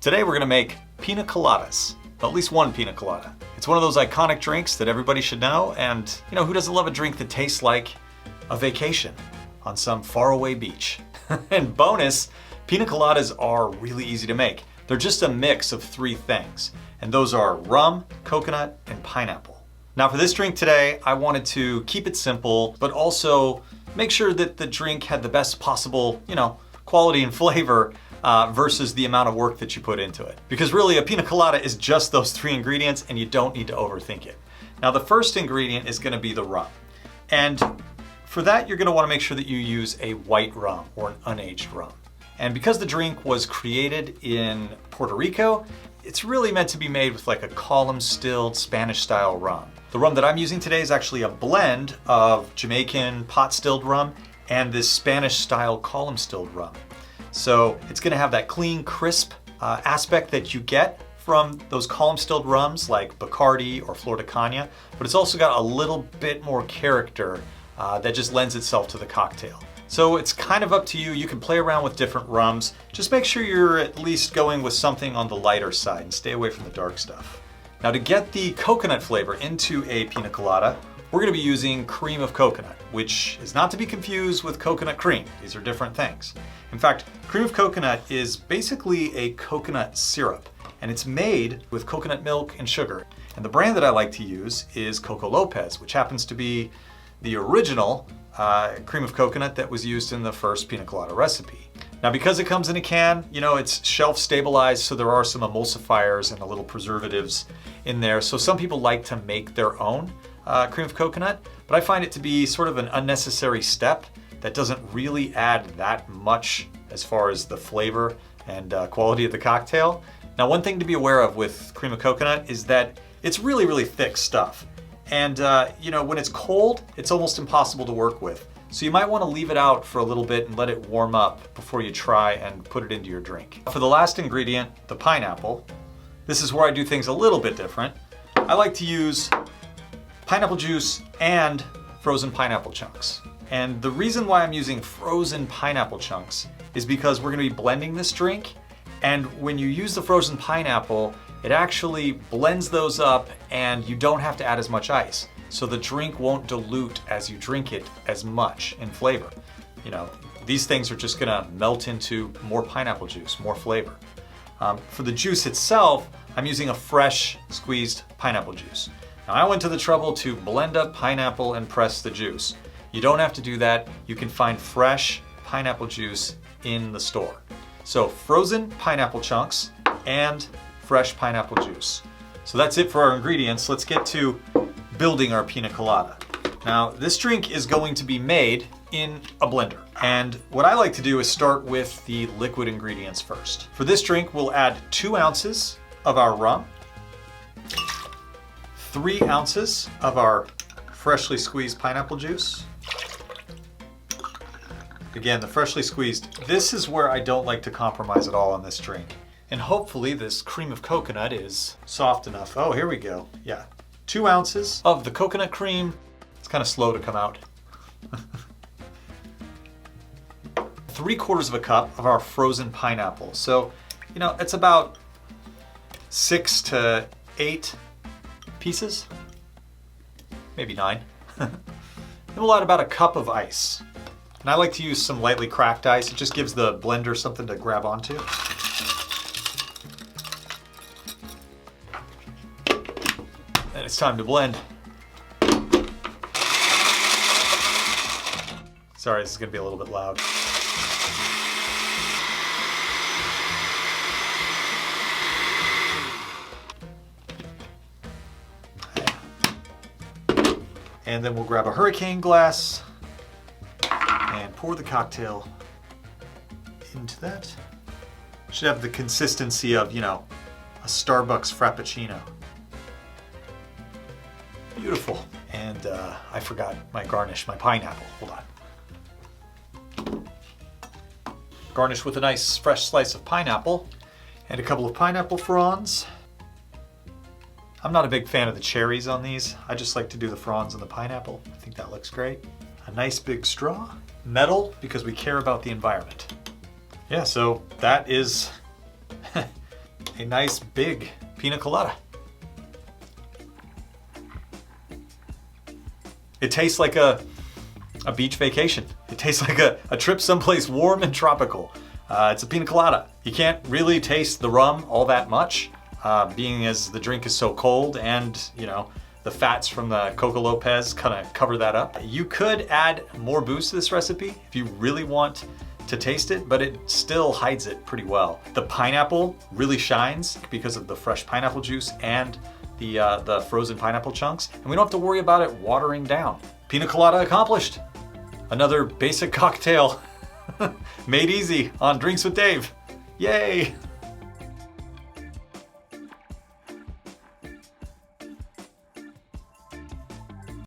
Today we're gonna make Piña Coladas, at least one Piña Colada. It's one of those iconic drinks that everybody should know, and who doesn't love a drink that tastes like a vacation on some faraway beach? And bonus, Piña Coladas are really easy to make. They're just a mix of three things, and those are rum, coconut, and pineapple. Now for this drink today, I wanted to keep it simple, but also make sure that the drink had the best possible, quality and flavor versus the amount of work that you put into it. Because really, a Piña Colada is just those three ingredients and you don't need to overthink it. Now the first ingredient is gonna be the rum. And for that, you're gonna wanna make sure that you use a white rum or an unaged rum. And because the drink was created in Puerto Rico, it's really meant to be made with like a column-stilled Spanish-style rum. The rum that I'm using today is actually a blend of Jamaican pot-stilled rum and this Spanish-style column-stilled rum. So it's gonna have that clean, crisp aspect that you get from those column-stilled rums like Bacardi or Flor de Caña, but it's also got a little bit more character that just lends itself to the cocktail. So it's kind of up to you. You can play around with different rums. Just make sure you're at least going with something on the lighter side and stay away from the dark stuff. Now to get the coconut flavor into a Piña Colada, we're gonna be using cream of coconut, which is not to be confused with coconut cream. These are different things. In fact, cream of coconut is basically a coconut syrup, and it's made with coconut milk and sugar. And the brand that I like to use is Coco Lopez, which happens to be the original cream of coconut that was used in the first Piña Colada recipe. Now because it comes in a can, it's shelf stabilized, so there are some emulsifiers and a little preservatives in there. So some people like to make their own cream of coconut, but I find it to be sort of an unnecessary step that doesn't really add that much as far as the flavor and quality of the cocktail. Now one thing to be aware of with cream of coconut is that it's really, really thick stuff. And when it's cold, it's almost impossible to work with. So you might want to leave it out for a little bit and let it warm up before you try and put it into your drink. For the last ingredient, the pineapple, this is where I do things a little bit different. I like to use pineapple juice and frozen pineapple chunks. And the reason why I'm using frozen pineapple chunks is because we're gonna be blending this drink, and when you use the frozen pineapple, it actually blends those up and you don't have to add as much ice. So the drink won't dilute as you drink it as much in flavor. These things are just gonna melt into more pineapple juice, more flavor. For the juice itself, I'm using a fresh squeezed pineapple juice. Now I went to the trouble to blend up pineapple and press the juice. You don't have to do that. You can find fresh pineapple juice in the store. So frozen pineapple chunks and fresh pineapple juice. So that's it for our ingredients. Let's get to building our Piña Colada. Now this drink is going to be made in a blender. And what I like to do is start with the liquid ingredients first. For this drink, we'll add 2 ounces of our rum, 3 ounces of our freshly squeezed pineapple juice. Again, the freshly squeezed, this is where I don't like to compromise at all on this drink. And hopefully this cream of coconut is soft enough. Oh, here we go. Yeah, 2 ounces of the coconut cream. It's kind of slow to come out. 3/4 of a cup of our frozen pineapple. So, it's about 6 to 8 pieces, maybe 9. Then we'll add about a cup of ice. And I like to use some lightly cracked ice. It just gives the blender something to grab onto. And it's time to blend. Sorry, this is gonna be a little bit loud. And then we'll grab a hurricane glass and pour the cocktail into that. Should have the consistency of, a Starbucks Frappuccino. Beautiful. And I forgot my garnish, my pineapple. Hold on. Garnish with a nice fresh slice of pineapple and a couple of pineapple fronds. I'm not a big fan of the cherries on these. I just like to do the fronds and the pineapple. I think that looks great. A nice big straw. Metal, because we care about the environment. Yeah, so that is a nice big pina colada. It tastes like a beach vacation. It tastes like a trip someplace warm and tropical. It's a pina colada. You can't really taste the rum all that much, being as the drink is so cold and, you know, the fats from the Coco Lopez kind of cover that up. You could add more booze to this recipe if you really want to taste it, but it still hides it pretty well. The pineapple really shines because of the fresh pineapple juice and the frozen pineapple chunks, and we don't have to worry about it watering down. Pina colada accomplished. Another basic cocktail made easy on Drinks with Dave. Yay!